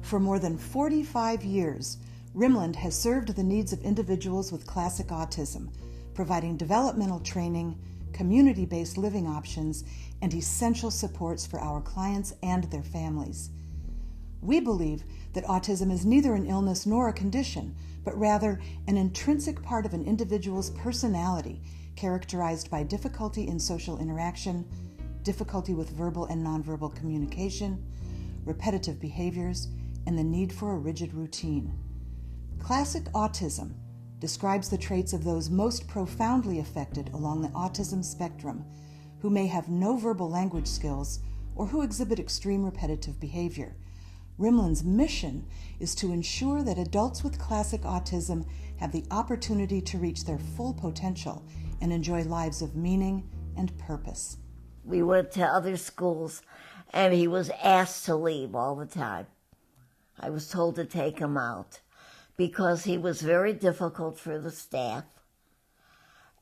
For more than 45 years, Rimland has served the needs of individuals with classic autism, providing developmental training, community-based living options, and essential supports for our clients and their families. We believe that autism is neither an illness nor a condition, but rather an intrinsic part of an individual's personality, characterized by difficulty in social interaction, difficulty with verbal and nonverbal communication, repetitive behaviors, and the need for a rigid routine. Classic autism describes the traits of those most profoundly affected along the autism spectrum, who may have no verbal language skills or who exhibit extreme repetitive behavior. Rimland's mission is to ensure that adults with classic autism have the opportunity to reach their full potential and enjoy lives of meaning and purpose. We went to other schools, and he was asked to leave all the time. I was told to take him out because he was very difficult for the staff.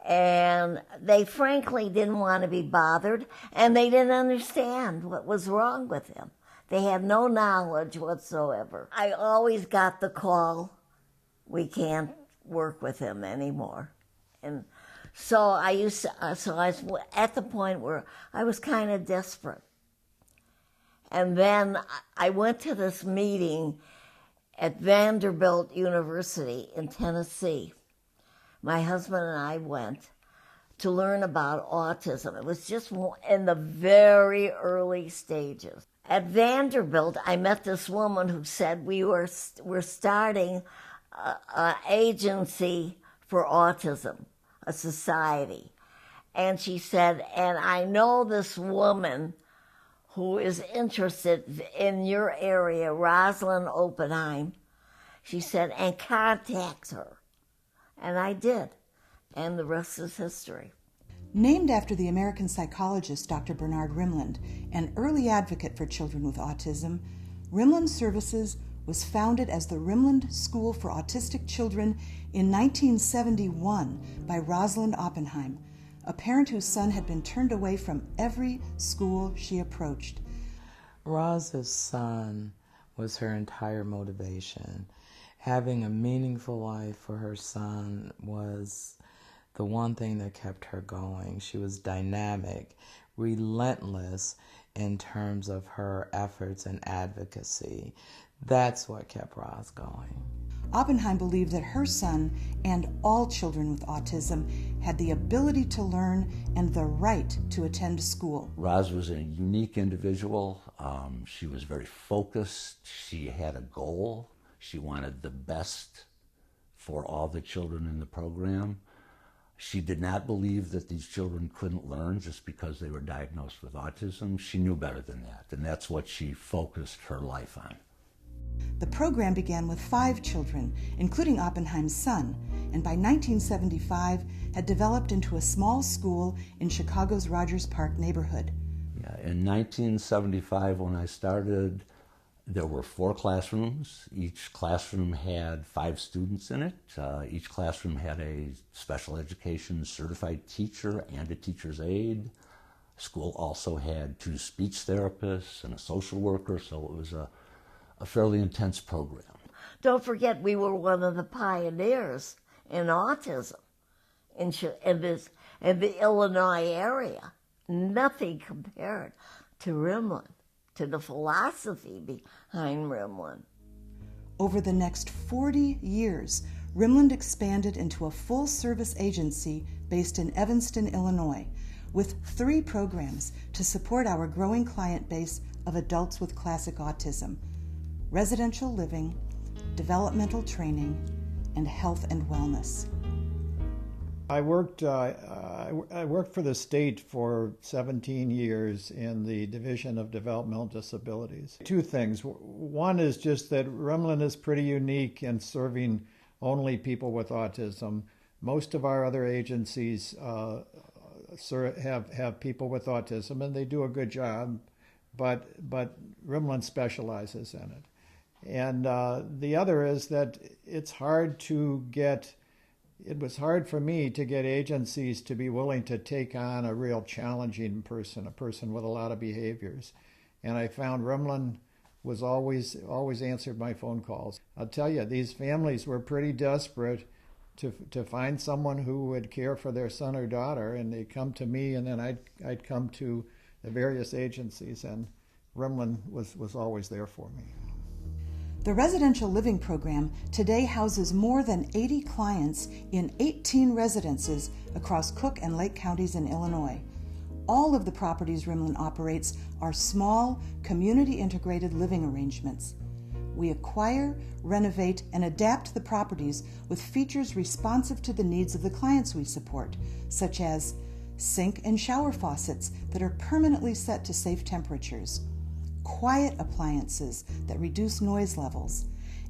And they frankly didn't want to be bothered, and they didn't understand what was wrong with him. They had no knowledge whatsoever. I always got the call, we can't work with him anymore. And so I was at the point where I was kind of desperate. And then I went to this meeting at Vanderbilt University in Tennessee. My husband and I went to learn about autism. It was just in the very early stages. At Vanderbilt, I met this woman who said we're starting an agency for autism, a society. And she said, and I know this woman who is interested in your area, Rosalind Oppenheim. She said, and contact her. And I did. And the rest is history. Named after the American psychologist Dr. Bernard Rimland, an early advocate for children with autism, Rimland Services was founded as the Rimland School for Autistic Children in 1971 by Rosalind Oppenheim, a parent whose son had been turned away from every school she approached. Roz's son was her entire motivation. Having a meaningful life for her son was the one thing that kept her going. She was dynamic, relentless in terms of her efforts and advocacy. That's what kept Roz going. Oppenheim believed that her son and all children with autism had the ability to learn and the right to attend school. Roz was a unique individual. She was very focused. She had a goal. She wanted the best for all the children in the program. She did not believe that these children couldn't learn just because they were diagnosed with autism. She knew better than that, and that's what she focused her life on. The program began with 5 children, including Oppenheim's son, and by 1975 had developed into a small school in Chicago's Rogers Park neighborhood. Yeah, in 1975, when I started, there were 4 classrooms. Each classroom had 5 students in it. Each classroom had a special education certified teacher and a teacher's aide. School also had 2 speech therapists and a social worker, so it was a fairly intense program. Don't forget, we were one of the pioneers in autism in the Illinois area. Nothing compared to Rimland, to the philosophy behind Rimland. Over the next 40 years, Rimland expanded into a full-service agency based in Evanston, Illinois, with 3 programs to support our growing client base of adults with classic autism: residential living, developmental training, and health and wellness. I worked for the state for 17 years in the Division of Developmental Disabilities. 2 things. One is just that Rimland is pretty unique in serving only people with autism. Most of our other agencies have people with autism, and they do a good job, but Rimland specializes in it. And the other is that it was hard for me to get agencies to be willing to take on a real challenging person, a person with a lot of behaviors. And I found Rimland was always answered my phone calls. I'll tell you, these families were pretty desperate to find someone who would care for their son or daughter, and they come to me, and then I'd come to the various agencies, and Rimland was always there for me. The residential living program today houses more than 80 clients in 18 residences across Cook and Lake counties in Illinois. All of the properties Rimland operates are small, community-integrated living arrangements. We acquire, renovate, and adapt the properties with features responsive to the needs of the clients we support, such as sink and shower faucets that are permanently set to safe temperatures, quiet appliances that reduce noise levels,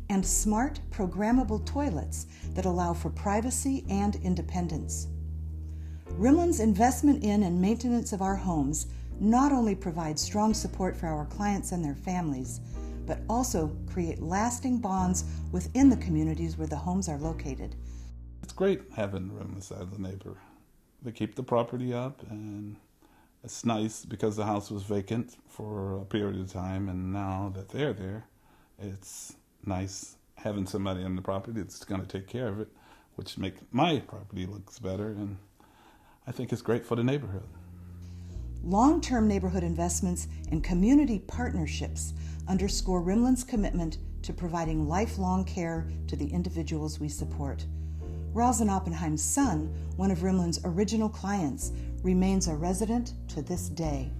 and smart, programmable toilets that allow for privacy and independence. Rimland's investment in and maintenance of our homes not only provides strong support for our clients and their families, but also create lasting bonds within the communities where the homes are located. It's great having Rimland side of the neighbor. They keep the property up, and it's nice because the house was vacant for a period of time, and now that they're there, it's nice having somebody on the property that's going to take care of it, which makes my property looks better, and I think it's great for the neighborhood. Long-term neighborhood investments and community partnerships underscore Rimland's commitment to providing lifelong care to the individuals we support. Roslyn Oppenheim's son, one of Rimland's original clients, remains a resident to this day.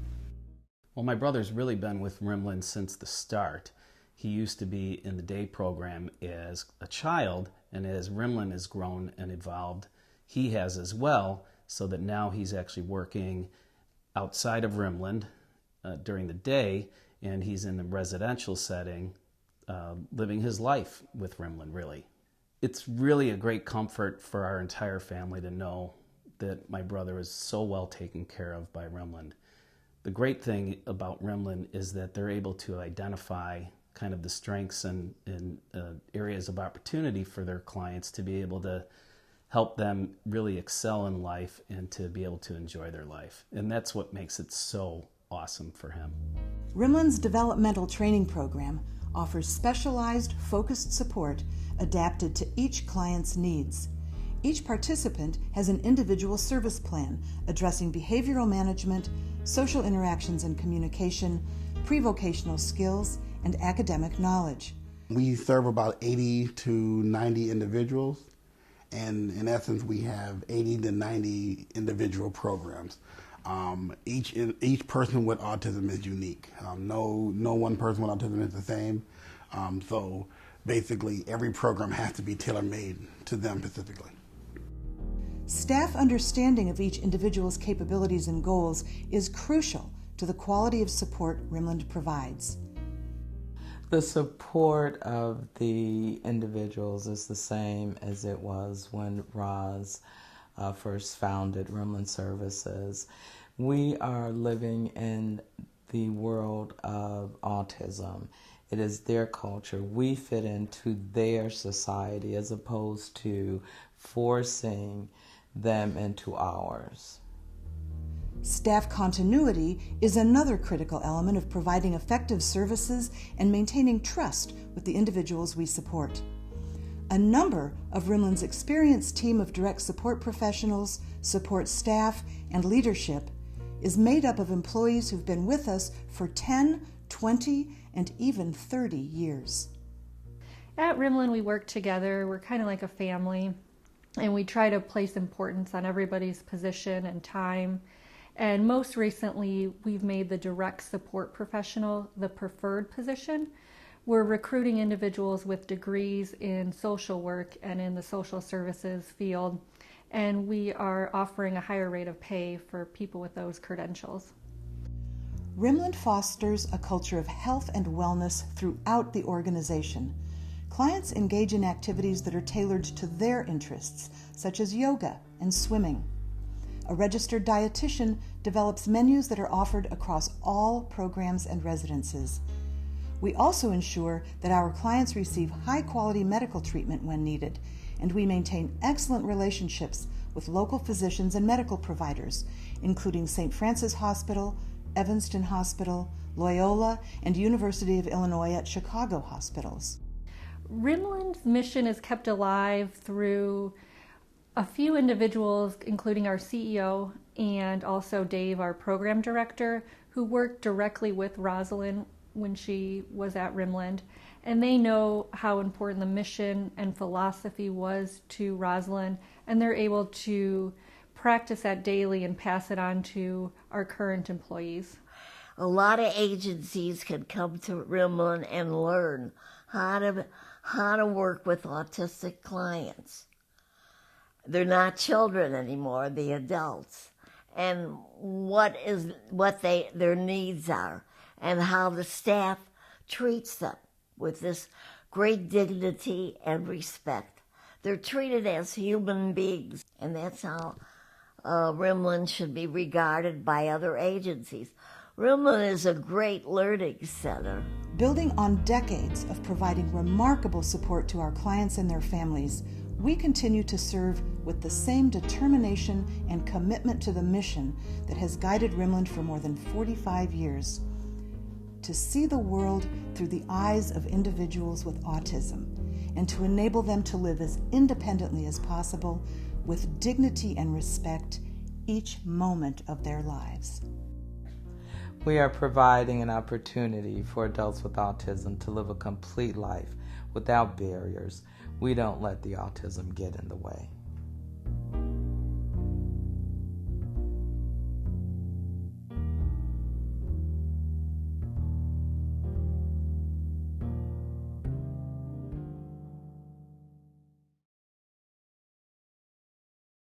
Well, my brother's really been with Rimland since the start. He used to be in the day program as a child, and as Rimland has grown and evolved, he has as well, so that now he's actually working outside of Rimland during the day, and he's in the residential setting, living his life with Rimland, really. It's really a great comfort for our entire family to know that my brother is so well taken care of by Rimland. The great thing about Rimland is that they're able to identify kind of the strengths and areas of opportunity for their clients to be able to help them really excel in life and to be able to enjoy their life. And that's what makes it so awesome for him. Rimland's developmental training program offers specialized, focused support adapted to each client's needs. Each participant has an individual service plan addressing behavioral management, social interactions and communication, pre-vocational skills, and academic knowledge. We serve about 80 to 90 individuals, and in essence we have 80 to 90 individual programs. Each person with autism is unique. No one person with autism is the same. So basically every program has to be tailor-made to them specifically. Staff understanding of each individual's capabilities and goals is crucial to the quality of support Rimland provides. The support of the individuals is the same as it was when Roz first founded Rimland Services. We are living in the world of autism. It is their culture. We fit into their society as opposed to forcing them into ours. Staff continuity is another critical element of providing effective services and maintaining trust with the individuals we support. A number of Rimland's experienced team of direct support professionals, support staff, and leadership is made up of employees who've been with us for 10, 20, and even 30 years. At Rimland, we work together. We're kind of like a family, and we try to place importance on everybody's position and time. And most recently, we've made the direct support professional the preferred position. We're recruiting individuals with degrees in social work and in the social services field, and we are offering a higher rate of pay for people with those credentials. Rimland fosters a culture of health and wellness throughout the organization. Clients engage in activities that are tailored to their interests, such as yoga and swimming. A registered dietitian develops menus that are offered across all programs and residences. We also ensure that our clients receive high-quality medical treatment when needed, and we maintain excellent relationships with local physicians and medical providers, including St. Francis Hospital, Evanston Hospital, Loyola, and University of Illinois at Chicago hospitals. Rimland's mission is kept alive through a few individuals, including our CEO and also Dave, our program director, who worked directly with Rosalind when she was at Rimland. And they know how important the mission and philosophy was to Rosalind, and they're able to practice that daily and pass it on to our current employees. A lot of agencies can come to Rimland and learn how to work with autistic clients. They're not children anymore, the adults, and what their needs are, and how the staff treats them with this great dignity and respect. They're treated as human beings, and that's how Rimland should be regarded by other agencies. Rimland is a great learning center. Building on decades of providing remarkable support to our clients and their families, we continue to serve with the same determination and commitment to the mission that has guided Rimland for more than 45 years. To see the world through the eyes of individuals with autism and to enable them to live as independently as possible with dignity and respect each moment of their lives. We are providing an opportunity for adults with autism to live a complete life without barriers. We don't let the autism get in the way.